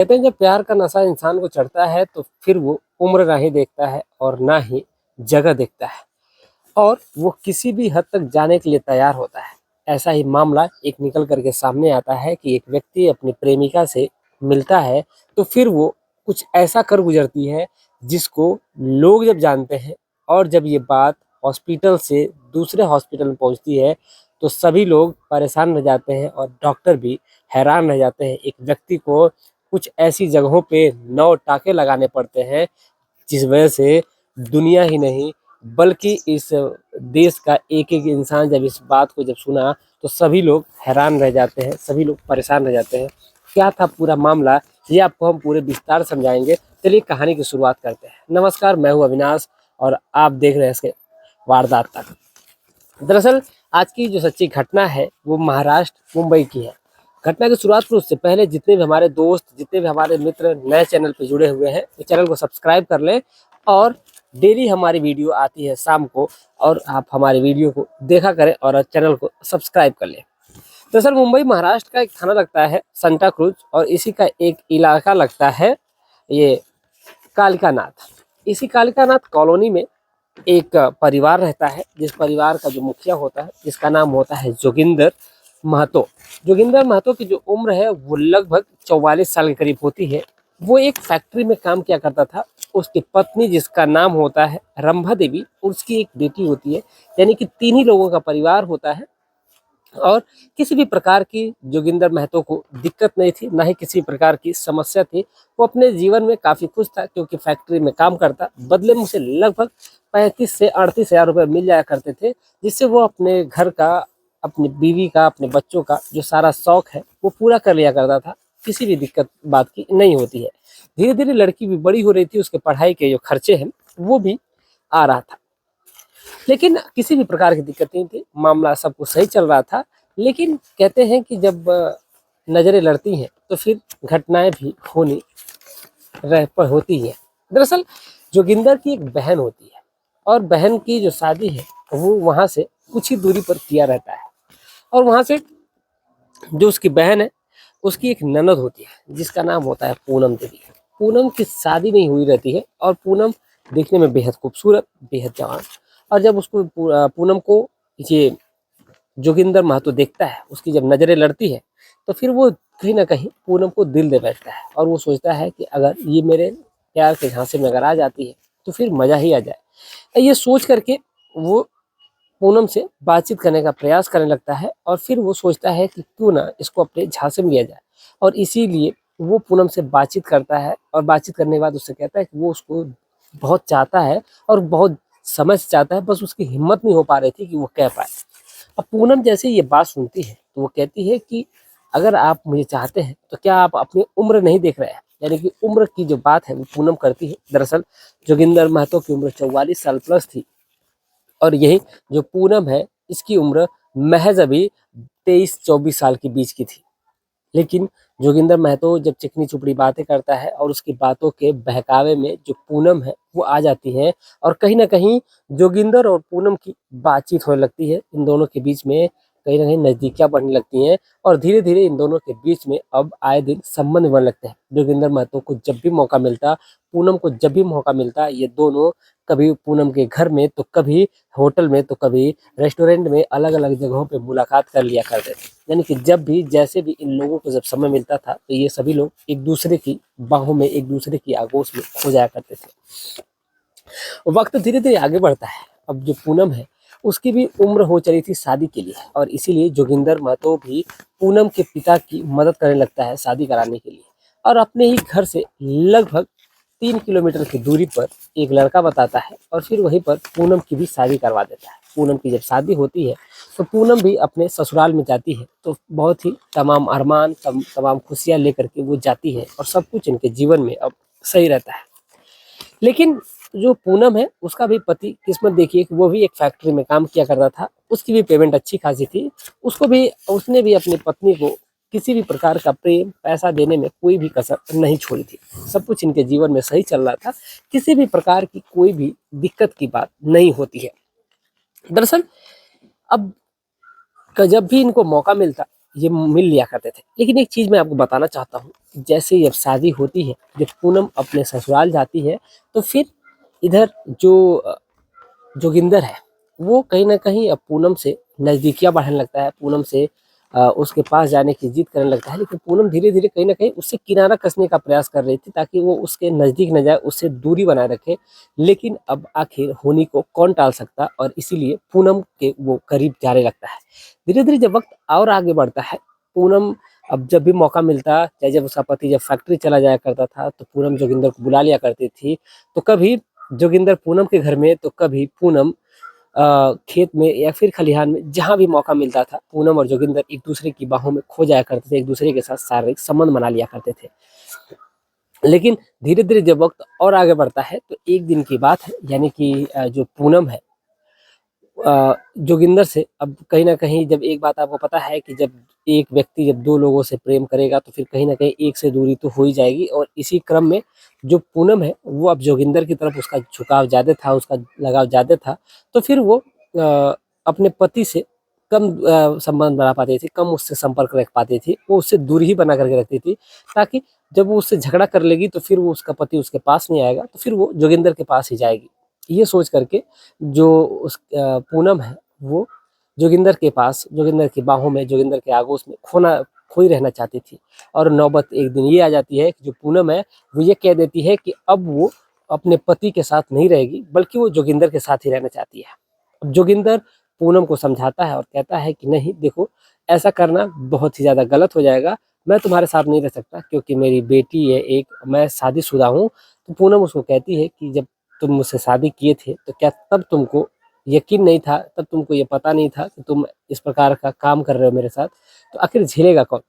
कहते हैं जब प्यार का नशा इंसान को चढ़ता है तो फिर वो उम्र नहीं देखता है और ना ही जगह देखता है और वो किसी भी हद तक जाने के लिए तैयार होता है। ऐसा ही मामला एक निकल करके सामने आता है कि एक व्यक्ति अपनी प्रेमिका से मिलता है तो फिर वो कुछ ऐसा कर गुजरती है जिसको लोग जब जानते हैं और जब ये बात हॉस्पिटल से दूसरे हॉस्पिटल में पहुंचती है तो सभी लोग परेशान रह जाते हैं और डॉक्टर भी हैरान रह जाते हैं। एक व्यक्ति को कुछ ऐसी जगहों पे 9 टाँके लगाने पड़ते हैं जिस वजह से दुनिया ही नहीं बल्कि इस देश का एक-एक इंसान जब इस बात को जब सुना तो सभी लोग हैरान रह जाते हैं, सभी लोग परेशान रह जाते हैं। क्या था पूरा मामला ये आपको हम पूरे विस्तार समझाएँगे। चलिए कहानी की शुरुआत करते हैं। नमस्कार, मैं हूँ अविनाश और आप देख रहे हैं इसके वारदात तक। दरअसल आज की जो सच्ची घटना है वो महाराष्ट्र मुंबई की है। घटना की शुरुआत पर उससे पहले जितने भी हमारे दोस्त, जितने भी हमारे मित्र नए चैनल पे जुड़े हुए हैं, तो चैनल को सब्सक्राइब कर लें और डेली हमारी वीडियो आती है शाम को और आप हमारी वीडियो को देखा करें और चैनल को सब्सक्राइब कर लें। दरअसल मुंबई महाराष्ट्र का एक थाना लगता है सांता क्रूज और इसी का एक इलाका लगता है ये कालिका नाथ। इसी कालिका नाथ कॉलोनी में एक परिवार रहता है जिस परिवार का जो मुखिया होता है जिसका नाम होता है जोगिंदर महतो। जोगिंदर महतो की जो उम्र है वो लगभग 44 साल के करीब होती है। वो एक फैक्ट्री में काम किया करता था। उसकी पत्नी जिसका नाम होता है रंभा देवी, उसकी एक बेटी होती है, यानी कि 3 ही लोगों का परिवार होता है और किसी भी प्रकार की जोगिंदर महतो को दिक्कत नहीं थी, ना ही किसी प्रकार की समस्या थी। वो अपने जीवन में काफ़ी खुश था क्योंकि फैक्ट्री में काम करता, बदले में उसे लगभग 35 से 38 हज़ार रुपये मिल जाया करते थे, जिससे वो अपने घर का, अपनी बीवी का, अपने बच्चों का जो सारा शौक है वो पूरा कर लिया करता था। किसी भी दिक्कत बात की नहीं होती है। धीरे-धीरे लड़की भी बड़ी हो रही थी, उसके पढ़ाई के जो खर्चे हैं वो भी आ रहा था। लेकिन किसी भी प्रकार की दिक्कत नहीं थी, मामला सब कुछ सही चल रहा था। लेकिन कहते हैं कि जब नज़रें लड़ती हैं तो फिर घटनाएँ भी होती हैं। दरअसल जोगिंदर की एक बहन होती है और बहन की जो शादी है वो वहाँ से कुछ ही दूरी पर किया रहता है और वहाँ से जो उसकी बहन है उसकी एक ननद होती है जिसका नाम होता है पूनम देवी। पूनम की शादी नहीं हुई रहती है और पूनम देखने में बेहद खूबसूरत, बेहद जवान। और जब उसको पूनम को ये जोगिंदर महतो देखता है, उसकी जब नज़रें लड़ती है तो फिर वो कहीं न कहीं पूनम को दिल दे बैठता है और वो सोचता है कि अगर ये मेरे प्यार के झांसे में अगर आ जाती है तो फिर मज़ा ही आ जाए। ये सोच करके वो पूनम से बातचीत करने का प्रयास करने लगता है और फिर वो सोचता है कि क्यों ना इसको अपने झांसे में लिया जाए और इसीलिए वो पूनम से बातचीत करता है और बातचीत करने के बाद उससे कहता है कि वो उसको बहुत चाहता है और बहुत समय से चाहता है, बस उसकी हिम्मत नहीं हो पा रही थी कि वो कह पाए। अब पूनम जैसे ये बात सुनती है तो वो कहती है कि अगर आप मुझे चाहते हैं तो क्या आप अपनी उम्र नहीं देख रहे हैं? यानी कि उम्र की जो बात है वो पूनम करती है। दरअसल जोगिंदर महतो की उम्र 44 साल प्लस थी और यही जो पूनम है इसकी उम्र महज अभी 23-24 साल के बीच की थी। लेकिन जोगिंदर महतो जब चिकनी-चुपड़ी बातें करता है और उसकी बातों के बहकावे में जो पूनम है वो आ जाती है और कहीं न कहीं जोगिंदर और पूनम की बातचीत होने लगती है। इन दोनों के बीच में कहीं न कहीं नज़दीकियाँ बढ़ने लगती हैं और धीरे-धीरे इन दोनों के बीच में अब आए दिन संबंध बनने लगते हैं। जोगिंदर महतो को जब भी मौका मिलता, पूनम को जब भी मौका मिलता, ये दोनों कभी पूनम के घर में तो कभी होटल में तो कभी रेस्टोरेंट में अलग-अलग जगहों पे मुलाकात कर लिया करते थे। यानी कि जब भी जैसे भी इन लोगों को जब समय मिलता था तो ये सभी लोग एक दूसरे की बाहों में, एक दूसरे की आगोश में खो जाया करते थे। वक्त धीरे धीरे आगे बढ़ता है। अब जो पूनम है उसकी भी उम्र हो चली थी शादी के लिए और इसीलिए जोगिंदर महतो भी पूनम के पिता की मदद करने लगता है शादी कराने के लिए और अपने ही घर से लगभग 3 किलोमीटर की दूरी पर एक लड़का बताता है और फिर वहीं पर पूनम की भी शादी करवा देता है। पूनम की जब शादी होती है तो पूनम भी अपने ससुराल में जाती है तो बहुत ही तमाम अरमान तमाम खुशियाँ लेकर के वो जाती है और सब कुछ इनके जीवन में अब सही रहता है। लेकिन जो पूनम है उसका भी पति किस्मत देखिए कि वो भी एक फैक्ट्री में काम किया करता था, उसकी भी पेमेंट अच्छी खासी थी। उसने भी अपनी पत्नी को किसी भी प्रकार का प्रेम, पैसा देने में कोई भी कसर नहीं छोड़ी थी। सब कुछ इनके जीवन में सही चल रहा था, किसी भी प्रकार की कोई भी दिक्कत की बात नहीं होती है। दरअसल अब जब भी इनको मौका मिलता ये मिल लिया करते थे। लेकिन एक चीज़ मैं आपको बताना चाहता हूँ, जैसे जब शादी होती है, जब पूनम अपने ससुराल जाती है, तो फिर इधर जो जोगिंदर है, वो कहीं न कहीं अब पूनम से नज़दीकियाँ बढ़ाने लगता है, पूनम से उसके पास जाने की ज़िद करने लगता है। लेकिन पूनम धीरे-धीरे कहीं न कहीं उससे किनारा कसने का प्रयास कर रही थी, ताकि वो उसके नज़दीक न जाए, उससे दूरी बनाए रखे। लेकिन अब आखिर होनी को कौन टाल सकता, और इसीलिए पूनम के वो करीब जाने लगता है। धीरे-धीरे जब वक़्त और आगे बढ़ता है, पूनम अब जब भी मौका मिलता, चाहे जब उसका पति जब फैक्ट्री चला जाया करता था, तो पूनम जोगिंदर को बुला लिया करती थी। तो कभी जोगिंदर पूनम के घर में, तो कभी पूनम खेत में या फिर खलिहान में, जहाँ भी मौका मिलता था, पूनम और जोगिंदर एक दूसरे की बाहों में खो जाया करते थे, एक दूसरे के साथ शारीरिक संबंध बना लिया करते थे। लेकिन धीरे-धीरे जब वक़्त और आगे बढ़ता है, तो एक दिन की बात है, यानी कि जो पूनम है, जोगिंदर से अब कहीं न कहीं, जब एक बात आपको पता है कि जब एक व्यक्ति जब 2 लोगों से प्रेम करेगा, तो फिर कहीं न कहीं एक से दूरी तो हो ही जाएगी, और इसी क्रम में जो पूनम है, वो अब जोगिंदर की तरफ उसका झुकाव ज़्यादा था, उसका लगाव ज़्यादा था। तो फिर वो अपने पति से कम संबंध बना पाती थी, कम उससे संपर्क रख पाती थी। वो उससे दूरी ही बना करके रखती थी, ताकि जब वो उससे झगड़ा कर लेगी, तो फिर वो उसका पति उसके पास नहीं आएगा, तो फिर वो जोगिंदर के पास ही जाएगी। ये सोच करके जो पूनम है, वो जोगिंदर के पास, जोगिंदर की बाहों में, जोगिंदर के आगोश में खोई रहना चाहती थी। और नौबत एक दिन ये आ जाती है कि जो पूनम है, वो ये कह देती है कि अब वो अपने पति के साथ नहीं रहेगी, बल्कि वो जोगिंदर के साथ ही रहना चाहती है। अब जोगिंदर पूनम को समझाता है और कहता है कि नहीं देखो, ऐसा करना बहुत ही ज़्यादा गलत हो जाएगा। मैं तुम्हारे साथ नहीं रह सकता, क्योंकि मेरी बेटी है एक, मैं शादीशुदा हूँ। तो पूनम उसको कहती है कि जब तुम मुझसे शादी किए थे, तो क्या तब तुमको यकीन नहीं था, तब तुमको ये पता नहीं था कि तुम इस प्रकार का काम कर रहे हो मेरे साथ, तो आखिर झेलेगा कौन?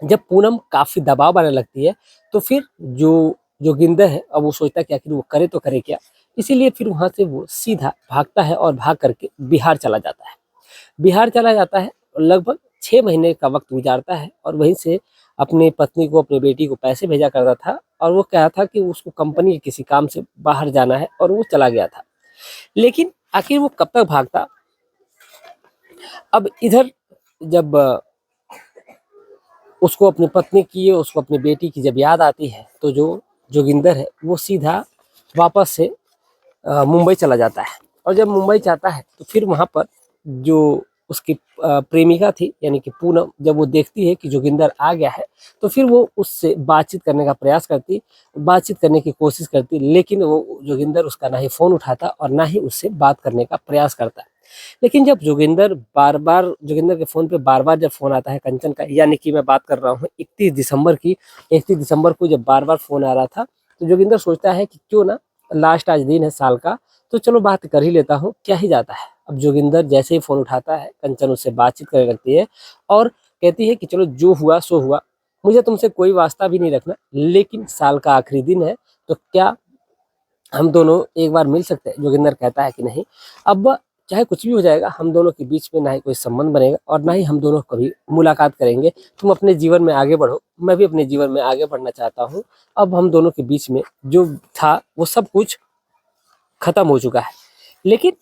जब पूनम काफ़ी दबाव बनाने लगती है, तो फिर जो जोगिंदर है, अब वो सोचता है कि आखिर वो करे तो करे क्या? इसीलिए फिर वहाँ से वो सीधा भागता है और भाग करके बिहार चला जाता है। बिहार चला जाता है, और लगभग 6 महीने का वक़्त गुज़ारता है, और वहीं से अपनी पत्नी को, अपनी बेटी को पैसे भेजा करता था, और वो क्या था कि उसको कंपनी के किसी काम से बाहर जाना है, और वो चला गया था। लेकिन आखिर वो कब तक भागता? अब इधर जब उसको अपनी पत्नी की, उसको अपनी बेटी की जब याद आती है, तो जो जोगिंदर है, वो सीधा वापस से मुंबई चला जाता है। और जब मुंबई जाता है, तो फिर वहाँ पर जो उसकी प्रेमिका थी, यानी कि पूनम, जब वो देखती है कि जोगिंदर आ गया है, तो फिर वो उससे बातचीत करने का प्रयास करती, बातचीत करने की कोशिश करती, लेकिन वो जोगिंदर उसका ना ही फ़ोन उठाता और ना ही उससे बात करने का प्रयास करता। लेकिन जब जोगिंदर के फ़ोन पे बार-बार जब फ़ोन आता है कंचन का, यानी कि मैं बात कर रहा हूँ 31 दिसंबर की, 31 दिसंबर को जब बार-बार फ़ोन आ रहा था, तो जोगिंदर सोचता है कि क्यों ना लास्ट आज दिन है साल का, तो चलो बात कर ही लेता हूँ, क्या ही जाता है। अब जोगिंदर जैसे ही फ़ोन उठाता है, कंचन उससे बातचीत करने लगती है, और कहती है कि चलो जो हुआ सो हुआ, मुझे तुमसे कोई वास्ता भी नहीं रखना, लेकिन साल का आखिरी दिन है, तो क्या हम दोनों एक बार मिल सकते हैं? जोगिंदर कहता है कि नहीं, अब चाहे कुछ भी हो जाएगा, हम दोनों के बीच में ना ही कोई संबंध बनेगा, और ना ही हम दोनों कभी मुलाकात करेंगे। तुम अपने जीवन में आगे बढ़ो, मैं भी अपने जीवन में आगे बढ़ना चाहता हूँ। अब हम दोनों के बीच में जो था, वो सब कुछ खत्म हो चुका है। लेकिन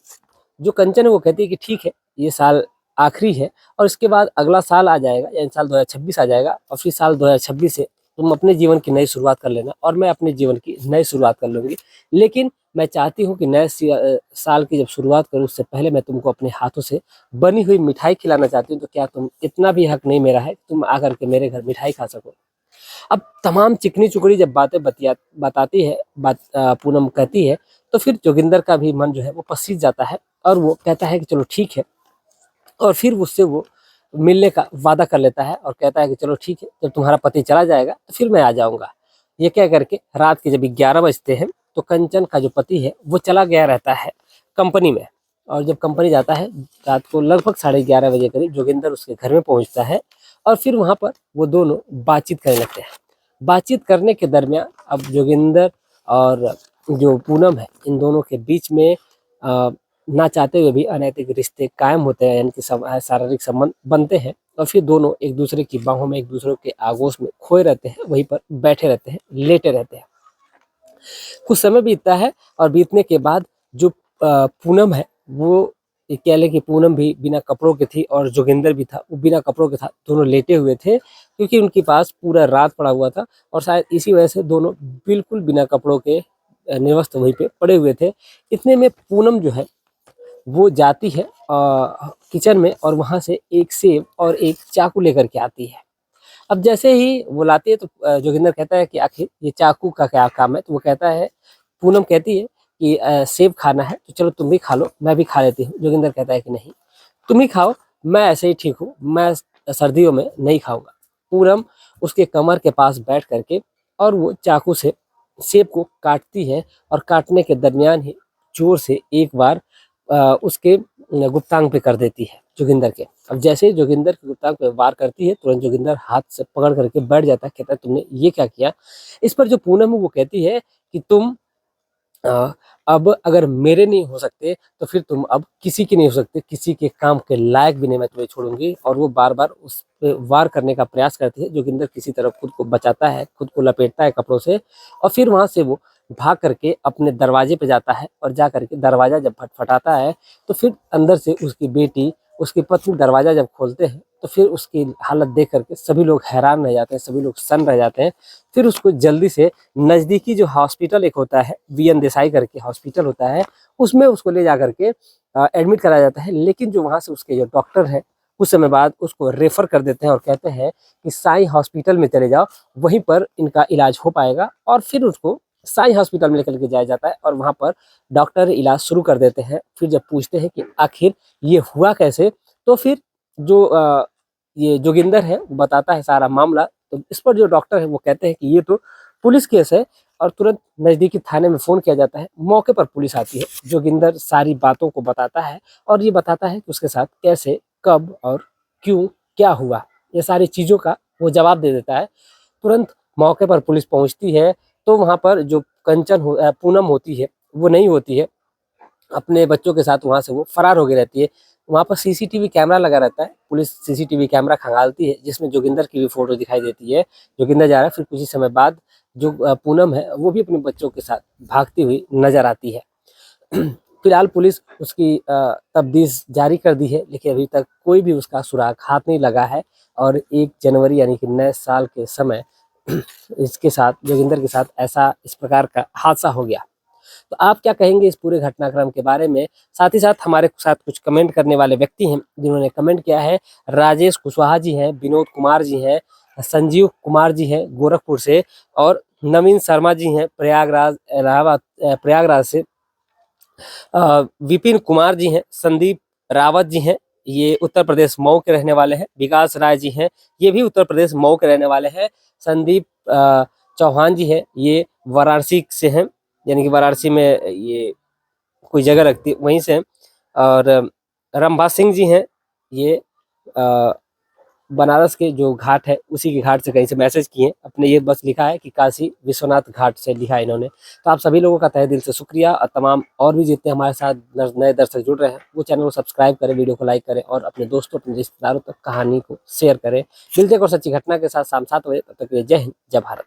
जो कंचन है, वो कहती है कि ठीक है, ये साल आखिरी है, और इसके बाद अगला साल आ जाएगा, यानी साल 2026 आ जाएगा, और फिर साल 2026 से तुम अपने जीवन की नई शुरुआत कर लेना, और मैं अपने जीवन की नई शुरुआत कर लूँगी। लेकिन मैं चाहती हूँ कि साल की जब शुरुआत करूँ, उससे पहले मैं तुमको अपने हाथों से बनी हुई मिठाई खिलाना चाहती हूँ। तो क्या तुम, इतना भी हक नहीं मेरा है कि तुम आकर के मेरे घर मिठाई खा सको? अब तमाम चिकनी-चुपड़ी जब बातें बताती है, पूनम कहती है, तो फिर जोगिंदर का भी मन जो है वो पसीज जाता है, और वो कहता है कि चलो ठीक है, और फिर उससे वो मिलने का वादा कर लेता है, और कहता है कि चलो ठीक है, जब तुम्हारा पति चला जाएगा, तो फिर मैं आ जाऊँगा। ये कह करके रात के जब 11 बजते हैं, तो कंचन का जो पति है, वो चला गया रहता है कंपनी में, और जब कंपनी जाता है, रात को लगभग 11:30 बजे करीब जोगिंदर उसके घर में पहुँचता है, और फिर वहाँ पर वो दोनों बातचीत करने लगते हैं। बातचीत करने के दरमियान अब जोगिंदर और जो पूनम है, इन दोनों के बीच में ना चाहते हुए भी अनैतिक रिश्ते कायम होते हैं, यानी कि शारीरिक संबंध बनते हैं, और फिर दोनों एक दूसरे की बाहों में, एक दूसरे के आगोश में खोए रहते हैं, वहीं पर बैठे रहते हैं, लेटे रहते हैं। कुछ समय बीतता है, और बीतने के बाद जो पूनम है, वो ये कह लें कि पूनम भी बिना कपड़ों के थी और जोगिंदर भी था वो बिना कपड़ों के था। दोनों लेटे हुए थे क्योंकि उनके पास पूरा रात पड़ा हुआ था और शायद इसी वजह से दोनों बिल्कुल बिना कपड़ों के निर्वस्त्र वहीं पे पड़े हुए थे। इतने में पूनम जो है वो जाती है किचन में और वहाँ से एक सेब और एक चाकू लेकर के आती है। अब जैसे ही वो लाती है तो जोगिंदर कहता है कि आखिर ये चाकू का क्या काम है। तो वो कहता है, पूनम कहती है कि सेब खाना है तो चलो तुम भी खा लो, मैं भी खा लेती हूँ। जोगिंदर कहता है कि नहीं, तुम ही खाओ, मैं ऐसे ही ठीक हूँ, मैं सर्दियों में नहीं खाऊंगा। पूनम उसके कमर के पास बैठ करके और वो चाकू से सेब को काटती है और काटने के दरमियान ही जोर से एक बार उसके गुप्तांग पे कर देती है जोगिंदर के। अब जैसे ही जोगिंदर के गुप्तांग पे वार करती है तुरंत जोगिंदर हाथ से पकड़ करके बैठ जाता है। कहता है तुमने ये क्या किया। इस पर जो पूनम है वो कहती है कि तुम अब अगर मेरे नहीं हो सकते तो फिर तुम अब किसी के नहीं हो सकते, किसी के काम के लायक भी नहीं मैं तुम्हें छोड़ूंगी। और वो बार बार उस पे वार करने का प्रयास करती है। जोगिंदर किसी तरह खुद को बचाता है, खुद को लपेटता है कपड़ों से और फिर वहां से वो भाग करके अपने दरवाजे पे जाता है और जा करके दरवाजा जब फटफटाता है तो फिर अंदर से उसकी बेटी, उसकी पत्नी दरवाजा जब खोलते हैं तो फिर उसकी हालत देख करके सभी लोग हैरान रह जाते हैं, सभी लोग सन्न रह जाते हैं। फिर उसको जल्दी से नज़दीकी जो हॉस्पिटल एक होता है, वीएन देसाई करके हॉस्पिटल होता है, उसमें उसको ले जा करके एडमिट कराया जाता है। लेकिन जो वहाँ से उसके जो डॉक्टर हैं कुछ समय बाद उसको रेफर कर देते हैं और कहते हैं कि साई हॉस्पिटल में चले जाओ, वहीं पर इनका इलाज हो पाएगा। और फिर उसको साई हॉस्पिटल में लेकर के जाया जाता है और वहाँ पर डॉक्टर इलाज शुरू कर देते हैं। फिर जब पूछते हैं कि आखिर ये हुआ कैसे, तो फिर जो ये जोगिंदर है वो बताता है सारा मामला। तो इस पर जो डॉक्टर है वो कहते हैं कि ये तो पुलिस केस है और तुरंत नज़दीकी थाने में फ़ोन किया जाता है। मौके पर पुलिस आती है। जोगिंदर सारी बातों को बताता है और ये बताता है कि उसके साथ कैसे, कब और क्यों, क्या हुआ, ये सारी चीज़ों का वो जवाब दे देता है। तुरंत मौके पर पुलिस पहुंचती है तो वहाँ पर जो पूनम होती है वो नहीं होती है, अपने बच्चों के साथ वहाँ से वो फरार हो गई रहती है। वहाँ पर सीसीटीवी कैमरा लगा रहता है। पुलिस सीसीटीवी कैमरा खंगालती है जिसमें जोगिंदर की भी फोटो दिखाई देती है। जोगिंदर जा रहा है। फिर कुछ ही समय बाद जो पूनम है वो भी अपने बच्चों के साथ भागती हुई नजर आती है। फिलहाल पुलिस उसकी तफ्तीश जारी कर दी है लेकिन अभी तक कोई भी उसका सुराग हाथ नहीं लगा है। और 1 जनवरी यानी कि नए साल के समय इसके साथ, जोगिंदर के साथ ऐसा इस प्रकार का हादसा हो गया। तो आप क्या कहेंगे इस पूरे घटनाक्रम के बारे में। साथ ही साथ हमारे साथ कुछ कमेंट करने वाले व्यक्ति हैं जिन्होंने कमेंट किया है। राजेश कुशवाहा जी हैं, विनोद कुमार जी हैं, संजीव कुमार जी हैं गोरखपुर से, और नवीन शर्मा जी हैं प्रयागराज इलाहाबाद प्रयागराज से, विपिन कुमार जी हैं, संदीप रावत जी हैं, ये उत्तर प्रदेश मऊ के रहने वाले हैं। विकास राय जी हैं, ये भी उत्तर प्रदेश मऊ के रहने वाले हैं। संदीप चौहान जी हैं, ये वाराणसी से हैं, यानी कि वाराणसी में ये कोई जगह लगती है वहीं से हैं। और रंभा सिंह जी हैं, ये बनारस के जो घाट है उसी के घाट से कहीं से मैसेज किए हैं। अपने ये बस लिखा है कि काशी विश्वनाथ घाट से लिखा है इन्होंने। तो आप सभी लोगों का तहे दिल से शुक्रिया। और तमाम और भी जितने हमारे साथ नए दर्शक जुड़ रहे हैं वो चैनल को सब्सक्राइब करें, वीडियो को लाइक करें और अपने दोस्तों, अपने रिश्तेदारों तक कहानी को शेयर करें। मिलते हैं और सच्ची घटना के साथ शाम 7 बजे। तब तक के लिए जय हिंद, जय भारत।